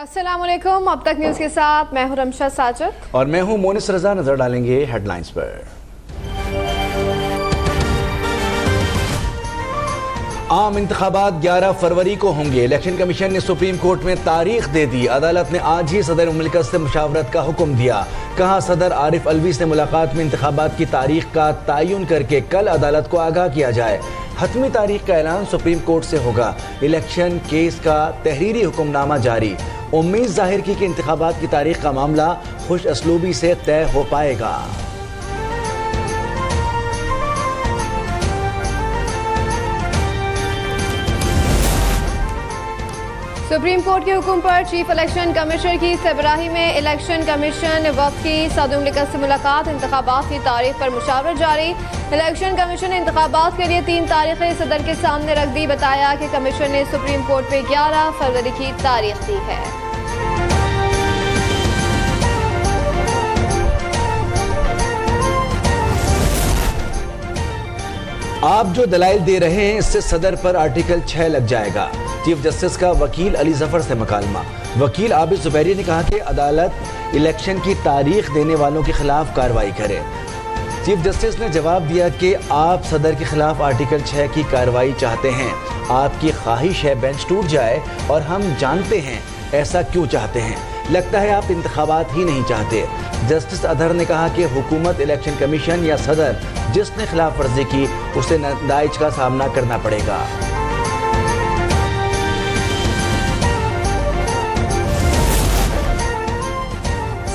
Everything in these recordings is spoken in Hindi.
अस्सलाम वालेकुम। अब तक न्यूज़ के साथ मैं हूं रमशा साजिद और मैं हूं मोनिस रजा। नजर डालेंगे हेडलाइंस पर। आम इंतखाबात 11 फरवरी को होंगे। इलेक्शन कमीशन ने सुप्रीम कोर्ट में तारीख दे दी। अदालत ने आज ही सदर मुमलिकत से मुशावरत का हुक्म दिया। कहा सदर आरिफ अलवी से मुलाकात में इंतखाबात की तारीख का तयन करके कल अदालत को आगाह किया जाए। हतमी तारीख का ऐलान सुप्रीम कोर्ट से होगा। इलेक्शन केस का तहरीरी हुक्मनामा जारी। उम्मीद जाहिर की कि इंतखाबात की तारीख का मामला खुश असलूबी से तय हो पाएगा। सुप्रीम कोर्ट के हुक्म पर चीफ इलेक्शन कमिश्नर की सरबराही में इलेक्शन कमीशन वक्त की सदर मुमलिकत से मुलाकात। इंतखाबात की तारीख पर मुशावरत जारी। इलेक्शन कमीशन ने इंतखाबात के लिए 3 तारीखें सदर के सामने रख दी। बताया कि कमीशन ने सुप्रीम कोर्ट पे 11 फरवरी की तारीख दी है। आप जो दलाइल दे रहे हैं इससे सदर पर आर्टिकल 6 लग जाएगा। चीफ जस्टिस का वकील अली जफर से मुकालमा। वकील आबिद जुबैरी ने कहा कि अदालत इलेक्शन की तारीख देने वालों के खिलाफ कार्रवाई करे। चीफ जस्टिस ने जवाब दिया कि आप सदर के खिलाफ आर्टिकल 6 की कार्रवाई चाहते हैं। आपकी ख्वाहिश है बेंच टूट जाए और हम जानते हैं ऐसा क्यों चाहते हैं। लगता है आप इंतखाबात ही नहीं चाहते। जस्टिस अदहर ने कहा कि हुकूमत, इलेक्शन कमीशन या सदर जिसने खिलाफ वर्जी की उसे नताइज का सामना करना पड़ेगा।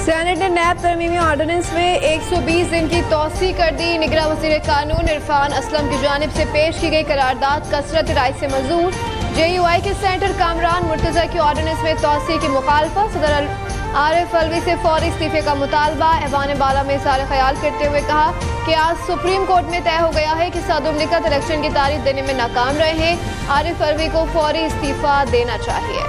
सेनेट ने नैब तरमीमी ऑर्डिनेंस में 120 दिन की तौसी कर दी। निगरान वज़ीर कानून इरफान असलम की जानिब से पेश की गई करारदाद कसरत राय से मंजूर। JUI के सेनेटर कामरान मुर्तज़ा की ऑर्डिनेंस में तौसी की मुखालफत। सदर आरिफ अलवी से फौरी इस्तीफे का मुतालबा। ऐवान बाला में इज़हार ख्याल करते हुए कहा कि आज सुप्रीम कोर्ट में तय हो गया है कि सदर मुमलिकत इलेक्शन की तारीख देने में नाकाम रहे हैं। आरिफ अलवी को फौरी इस्तीफा देना चाहिए।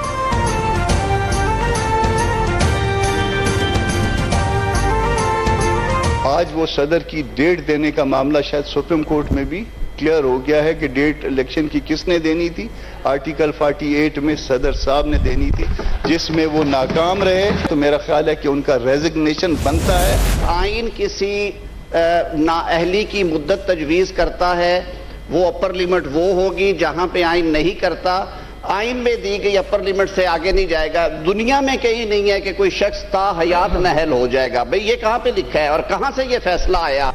आज वो सदर की डेट देने का मामला शायद सुप्रीम कोर्ट में भी क्लियर हो गया है कि डेट इलेक्शन की किसने देनी थी। आर्टिकल 48 में सदर साहब ने देनी थी, जिसमें वो नाकाम रहे। तो मेरा ख्याल है कि उनका रेजिग्नेशन बनता है। आइन किसी नाअहली की मुद्दत तजवीज़ करता है, वो अपर लिमिट वो होगी। जहां पे आइन नहीं करता, आइन में दी गई अपर लिमिट से आगे नहीं जाएगा। दुनिया में कहीं नहीं है कि कोई शख्स ता हयात महल हो जाएगा। भाई ये कहां पे लिखा है और कहां से ये फैसला आया।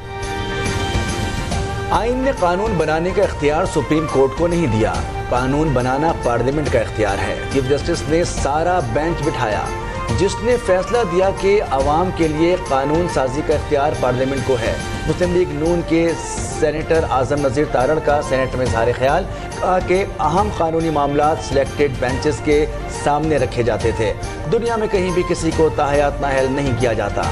आइन ने कानून बनाने का इख्तियार सुप्रीम कोर्ट को नहीं दिया। कानून बनाना पार्लियामेंट का इख्तियार है। चीफ जस्टिस ने सारा बेंच बिठाया जिसने फैसला दिया कि अवाम के लिए कानून साजी का इख्तियार पार्लियामेंट को है। मुस्लिम लीग नून के सेनेटर आजम नज़ीर तारड़ का सेनेट में इज़हार ख्याल। कहा कि अहम कानूनी मामला सिलेक्टेड बेंचेस के सामने रखे जाते थे। दुनिया में कहीं भी किसी को ताहयात नाअहल नहीं किया जाता।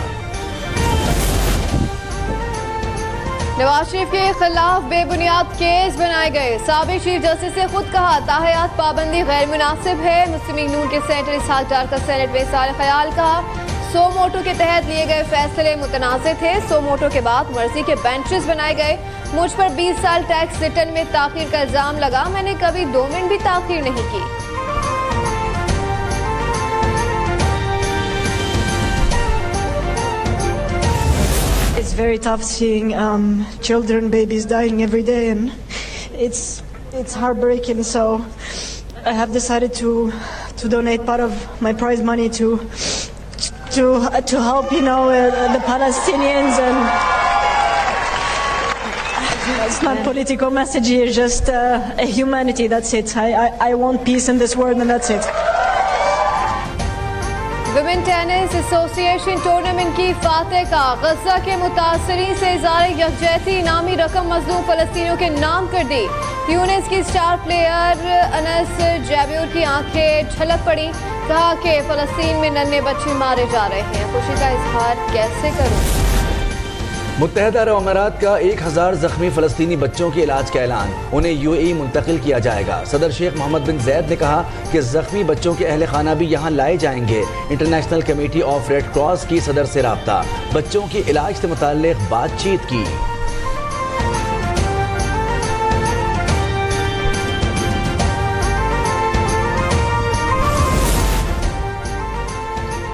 नवाज शरीफ के खिलाफ बेबुनियाद केस बनाए गए। साबिक चीफ जस्टिस ने खुद कहा ताहयात पाबंदी गैर मुनासिब है। मुस्लिम लीग नून के सेनेटर इसहाक डार का सेनेट में इज़हार ख्याल। कहा 100 मोटो के तहत लिए गए फैसले मुतनाज़ थे। 100 मोटो के बाद मर्जी के बेंचेस बनाए गए। मुझ पर 20 साल टैक्स रिटर्न में ताखीर का इल्जाम लगा। मैंने कभी 2 मिनट भी ताखीर नहीं की। It's very tough seeing children, babies dying every day, and it's heartbreaking. So I have decided to donate part of my prize money to help, the Palestinians. And it's not political message here, just a humanity. That's it. I want peace in this world, and that's it. Women tennis association tournament की फातेह का गजा के मुतासरीन से इज़हार यकजहती। इनामी रकम मजलूम फलस्तीनियों के नाम कर दी। यूनिस की स्टार प्लेयर अनस जैब्यूर की आंखें झलक पड़ी। कहा कि फलस्तीन में नन्हे बच्चे मारे जा रहे हैं। खुशी का इजहार कैसे करूं। मुत्तहदा अरब अमारात का 1000 जख्मी फलस्तीनी बच्चों के इलाज का ऐलान। उन्हें UAE मुंतकिल किया जाएगा। सदर शेख मोहम्मद बिन जैद ने कहा कि जख्मी बच्चों के अहल खाना भी यहाँ लाए जाएंगे। International committee of red cross की सदर से राब्ता। बच्चों के इलाज से मुताल्लिक बातचीत की।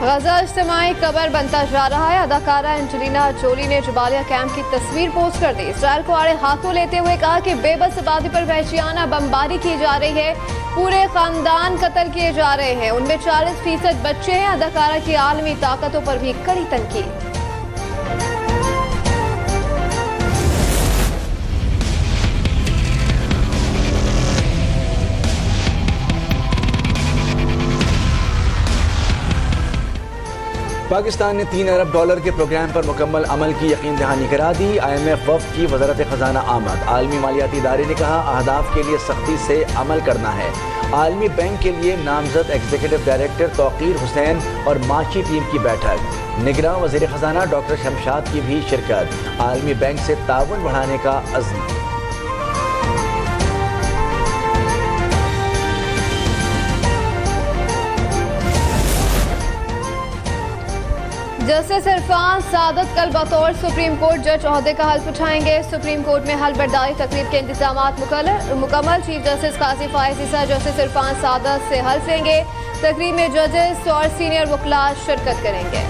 गजा इज्तिमाई कबर बनता जा रहा है। अदाकारा एंजेलिना जोली ने जबालिया कैंप की तस्वीर पोस्ट कर दी। इसराइल को आड़े हाथों लेते हुए कहा कि बेबस आबादी पर वहशियाना बमबारी की जा रही है, पूरे खानदान कत्ल किए जा रहे हैं, उनमें 40% बच्चे हैं। अदाकारा की आलमी ताकतों पर भी कड़ी तनकीद। पाकिस्तान ने $3 अरब के प्रोग्राम पर मुकम्मल अमल की यकीन दहानी करा दी। IMF वफ़द की वज़ारत ख़जाना आमद। आलमी मालियाती इदारे ने कहा अहदाफ के लिए सख्ती से अमल करना है। आलमी बैंक के लिए नामजद एग्जीक्यूटिव डायरेक्टर तौक़ीर हुसैन और माशी टीम की बैठक। निगरां वज़ीर ख़जाना डॉक्टर शमशाद की भी शिरकत। आलमी बैंक से ताउन बढ़ाने का अज़्म। जस्टिस इरफान सादत कल बतौर सुप्रीम कोर्ट जज ओहदे का हल्फ उठाएंगे। सुप्रीम कोर्ट में हल बर्दारी तकरीब के इंतजाम मुकम्मल। चीफ जस्टिस काजी फायज ईसा जस्टिस इरफान सादत से हल्फ लेंगे। तकरीब में जजेस और सीनियर वकला शिरकत करेंगे।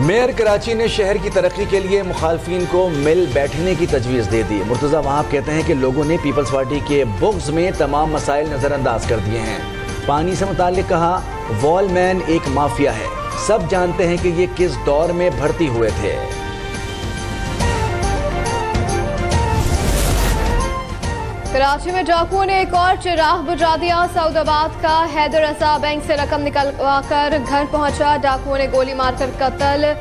मेयर कराची ने शहर की तरक्की के लिए मुखालफिन को मिल बैठने की तजवीज़ दे दी। मुर्तज़ा वहाब कहते हैं कि लोगों ने पीपल्स पार्टी के बुग़्ज़ में तमाम मसाइल नज़रअंदाज कर दिए हैं। पानी से मुताल्लिक कहा वॉलमैन एक माफिया है, सब जानते हैं कि ये किस दौर में भर्ती हुए थे। कराची में डाकुओं ने एक और चिराग बुझा दिया। सऊदाबाद का हैदर रजा बैंक से रकम निकलवाकर घर पहुंचा। डाकुओं ने गोली मारकर कत्ल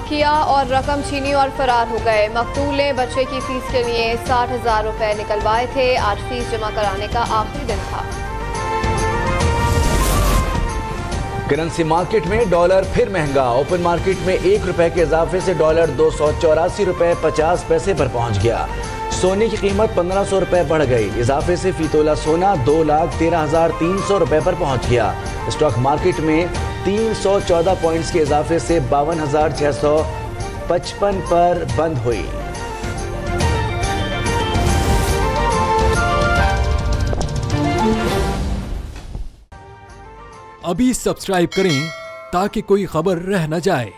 किया और रकम छीनी और फरार हो गए। मकतूल ने बच्चे की फीस के लिए 60,000 रुपए निकलवाए थे। आज फीस जमा कराने का आखिरी दिन था। करेंसी मार्केट में डॉलर फिर महंगा। ओपन मार्केट में ₹1 के इजाफे से डॉलर 284 रुपए 50 पैसे पर पहुंच गया। सोने की कीमत 1500 रुपए बढ़ गई। इजाफे से फी तोला सोना 2,13,300 रुपए पर पहुंच गया। स्टॉक मार्केट में 314 पॉइंट्स के इजाफे से 52,655 पर बंद हुई। अभी सब्सक्राइब करें ताकि कोई खबर रह न जाए।